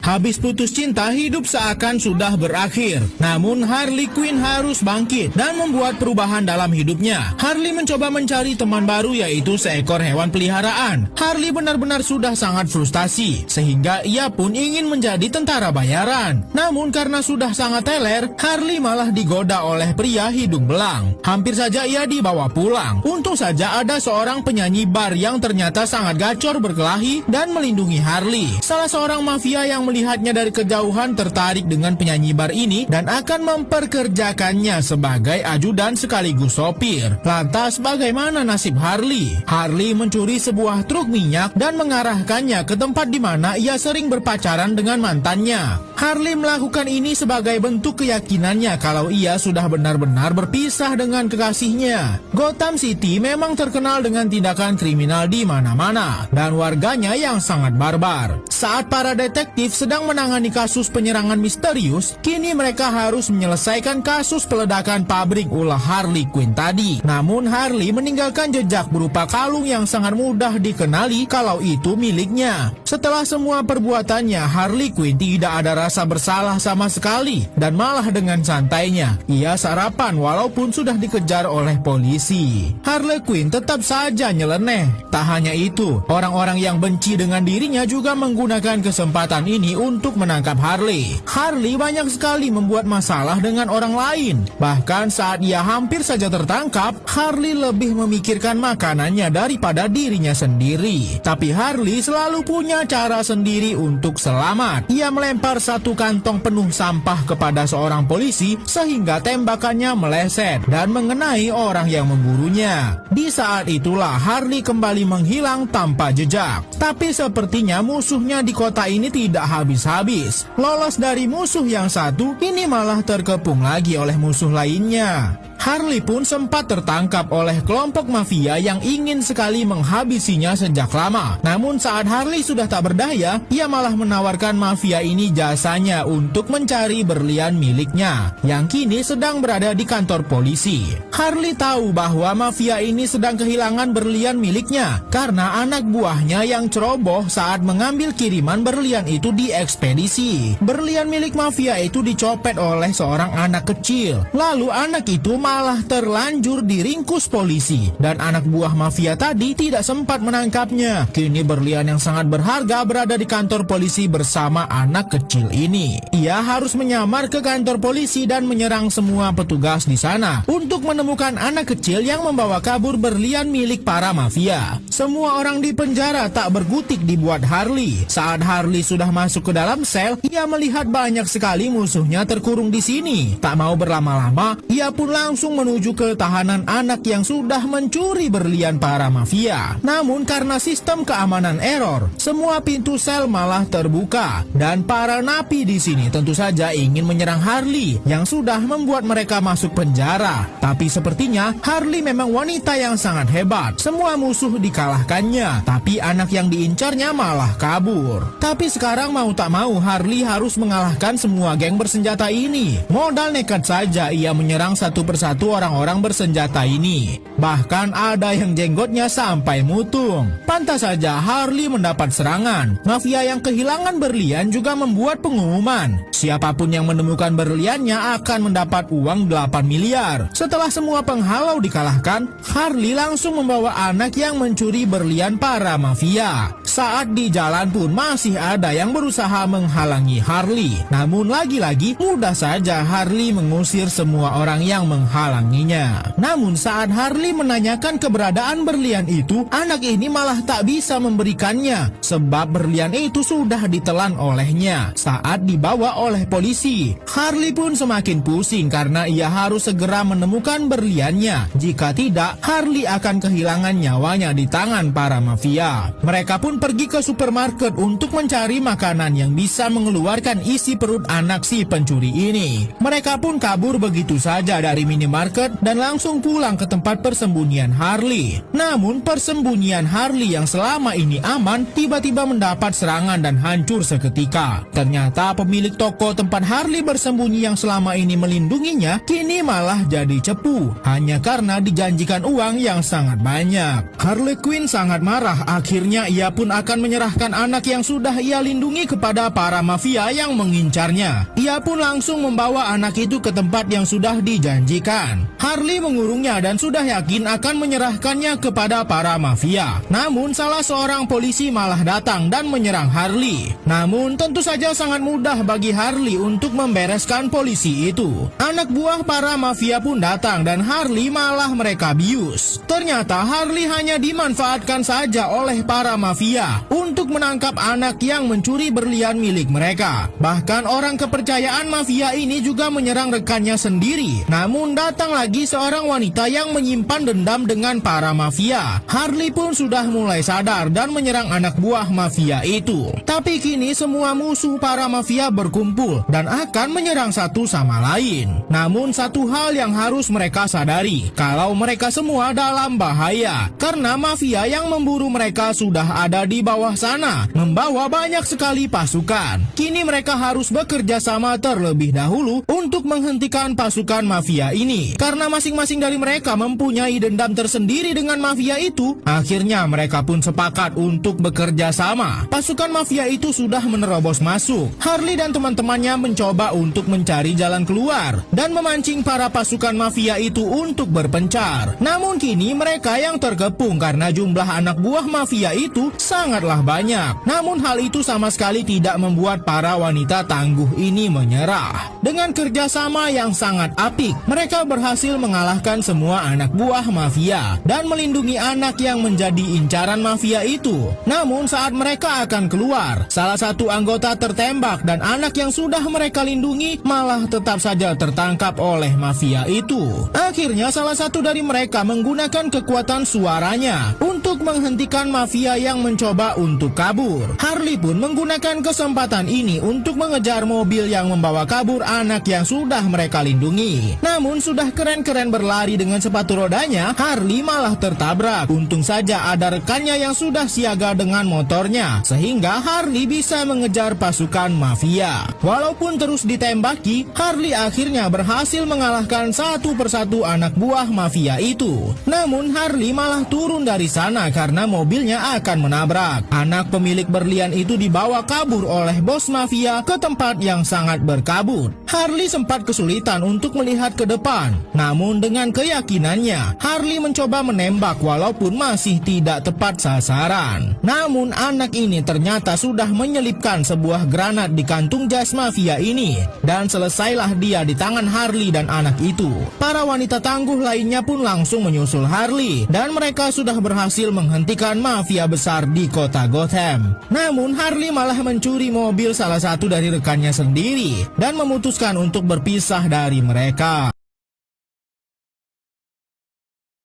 Habis putus cinta, hidup seakan sudah berakhir. Namun Harley Quinn harus bangkit dan membuat perubahan dalam hidupnya. Harley mencoba mencari teman baru, yaitu seekor hewan peliharaan. Harley benar-benar sudah sangat frustasi, sehingga ia pun ingin menjadi tentara bayaran. Namun karena sudah sangat teler, Harley malah digoda oleh pria hidung belang. Hampir saja ia dibawa pulang. Untung saja ada seorang penyanyi bar yang ternyata sangat gacor berkelahi dan melindungi Harley. Salah seorang mafia yang melihatnya dari kejauhan tertarik dengan penyanyi bar ini dan akan memperkerjakannya sebagai ajudan sekaligus sopir. Lantas bagaimana nasib Harley? Harley mencuri sebuah truk minyak dan mengarahkannya ke tempat di mana ia sering berpacaran dengan mantannya. Harley melakukan ini sebagai bentuk keyakinannya kalau ia sudah benar-benar berpisah dengan kekasihnya. Gotham City memang terkenal dengan tindakan kriminal di mana-mana dan warganya yang sangat barbar. Saat para detektif sedang menangani kasus penyerangan misterius, kini mereka harus menyelesaikan kasus peledakan pabrik ulah Harley Quinn tadi. Namun Harley meninggalkan jejak berupa kalung yang sangat mudah dikenali kalau itu miliknya. Setelah semua perbuatannya, Harley Quinn tidak ada rasa bersalah sama sekali dan malah dengan santainya ia sarapan walaupun sudah dikejar oleh polisi. Harley Quinn tetap saja nyeleneh. Tak hanya itu, orang-orang yang benci dengan dirinya juga menggunakan kesempatan ini untuk menangkap Harley. Harley banyak sekali membuat masalah dengan orang lain. Bahkan saat ia hampir saja tertangkap, Harley lebih memikirkan makanannya daripada dirinya sendiri. Tapi Harley selalu punya cara sendiri untuk selamat. Ia melempar satu kantong penuh sampah kepada seorang polisi sehingga tembakannya meleset dan mengenai orang yang memburunya. Di saat itulah Harley kembali menghilang tanpa jejak. Tapi sepertinya musuhnya di kota ini tidak habis-habis. Lolos dari musuh yang satu, ini malah terkepung lagi oleh musuh lainnya. Harley pun sempat tertangkap oleh kelompok mafia yang ingin sekali menghabisinya sejak lama. Namun saat Harley sudah tak berdaya, ia malah menawarkan mafia ini jasanya untuk mencari berlian miliknya, yang kini sedang berada di kantor polisi. Harley tahu bahwa mafia ini sedang kehilangan berlian miliknya karena anak buahnya yang ceroboh saat mengambil kiriman berlian itu di ekspedisi. Berlian milik mafia itu dicopet oleh seorang anak kecil. Lalu anak itu malah terlanjur diringkus polisi dan anak buah mafia tadi tidak sempat menangkapnya. Kini berlian yang sangat berharga berada di kantor polisi bersama anak kecil ini. Ia harus menyamar ke kantor polisi dan menyerang semua petugas di sana untuk menemukan anak kecil yang membawa kabur berlian milik para mafia. Semua orang di penjara tak berkutik dibuat Harley. Saat Harley sudah masuk ke dalam sel, ia melihat banyak sekali musuhnya terkurung di sini. Tak mau berlama-lama, ia pun langsung menuju ke tahanan anak yang sudah mencuri berlian para mafia. Namun karena sistem keamanan error, semua pintu sel malah terbuka dan para napi di sini tentu saja ingin menyerang Harley yang sudah membuat mereka masuk penjara. Tapi sepertinya Harley memang wanita yang sangat hebat. Semua musuh dikalahkannya, tapi anak yang diincarnya malah kabur. Tapi sekarang mau tak mau Harley harus mengalahkan semua geng bersenjata ini. Modal nekat saja ia menyerang satu persatu orang-orang bersenjata ini. Bahkan ada yang jenggotnya sampai mutung. Pantas saja Harley mendapat serangan. Mafia yang kehilangan berlian juga membuat pengumuman. Siapapun yang menemukan berliannya akan mendapat uang 8 miliar. Setelah semua penghalau dikalahkan, Harley langsung membawa anak yang mencuri berlian para mafia. Saat di jalan pun masih ada yang berusaha menghalangi Harley. Namun lagi-lagi mudah saja Harley mengusir semua orang yang menghalanginya. Namun saat Harley menanyakan keberadaan berlian itu, anak ini malah tak bisa memberikannya sebab berlian itu sudah ditelan olehnya saat dibawa oleh polisi. Harley pun semakin pusing karena ia harus segera menemukan berliannya. Jika tidak, Harley akan kehilangan nyawanya di tangan para mafia. Mereka pun pergi ke supermarket untuk mencari makanan yang bisa mengeluarkan isi perut anak si pencuri ini. Mereka pun kabur begitu saja dari minimarket minimarket dan langsung pulang ke tempat persembunyian Harley. Namun persembunyian Harley yang selama ini aman tiba-tiba mendapat serangan dan hancur seketika. Ternyata pemilik toko tempat Harley bersembunyi yang selama ini melindunginya kini malah jadi cepu hanya karena dijanjikan uang yang sangat banyak. Harley Quinn sangat marah, akhirnya ia pun akan menyerahkan anak yang sudah ia lindungi kepada para mafia yang mengincarnya. Ia pun langsung membawa anak itu ke tempat yang sudah dijanjikan. Harley mengurungnya dan sudah yakin akan menyerahkannya kepada para mafia. Namun salah seorang polisi malah datang dan menyerang Harley. Namun tentu saja sangat mudah bagi Harley untuk membereskan polisi itu. Anak buah para mafia pun datang dan Harley malah mereka bius. Ternyata Harley hanya dimanfaatkan saja oleh para mafia untuk menangkap anak yang mencuri berlian milik mereka. Bahkan orang kepercayaan mafia ini juga menyerang rekannya sendiri. Namun datang lagi seorang wanita yang menyimpan dendam dengan para mafia. Harley pun sudah mulai sadar dan menyerang anak buah mafia itu. Tapi kini semua musuh para mafia berkumpul dan akan menyerang satu sama lain. Namun satu hal yang harus mereka sadari, kalau mereka semua dalam bahaya karena mafia yang memburu mereka sudah ada di bawah sana, membawa banyak sekali pasukan. Kini mereka harus bekerja sama terlebih dahulu untuk menghentikan pasukan mafia ini. Karena masing-masing dari mereka mempunyai dendam tersendiri dengan mafia itu, akhirnya mereka pun sepakat untuk bekerja sama. Pasukan mafia itu sudah menerobos masuk. Harley dan teman-temannya mencoba untuk mencari jalan keluar dan memancing para pasukan mafia itu untuk berpencar. Namun kini mereka yang terkepung karena jumlah anak buah mafia itu sangatlah banyak. Namun hal itu sama sekali tidak membuat para wanita tangguh ini menyerah. Dengan kerjasama yang sangat apik, mereka berhasil mengalahkan semua anak buah mafia dan melindungi anak yang menjadi incaran mafia itu. Namun saat mereka akan keluar, salah satu anggota tertembak dan anak yang sudah mereka lindungi malah tetap saja tertangkap oleh mafia itu. Akhirnya salah satu dari mereka menggunakan kekuatan suaranya untuk menghentikan mafia yang mencoba untuk kabur. Harley pun menggunakan kesempatan ini untuk mengejar mobil yang membawa kabur anak yang sudah mereka lindungi. Namun sudah keren-keren berlari dengan sepatu rodanya, Harley malah tertabrak. Untung saja ada rekannya yang sudah siaga dengan motornya, sehingga Harley bisa mengejar pasukan mafia. Walaupun terus ditembaki, Harley akhirnya berhasil mengalahkan satu persatu anak buah mafia itu. Namun Harley malah turun dari sana karena mobilnya akan menabrak. Anak pemilik berlian itu dibawa kabur oleh bos mafia ke tempat yang sangat berkabut. Harley sempat kesulitan untuk melihat ke depan. Namun dengan keyakinannya, Harley mencoba menembak walaupun masih tidak tepat sasaran. Namun anak ini ternyata sudah menyelipkan sebuah granat di kantung jas mafia ini. Dan selesailah dia di tangan Harley dan anak itu. Para wanita tangguh lainnya pun langsung menyusul Harley dan mereka sudah berhasil menghentikan mafia besar di kota Gotham. Namun Harley malah mencuri mobil salah satu dari rekannya sendiri dan memutuskan untuk berpisah dari mereka.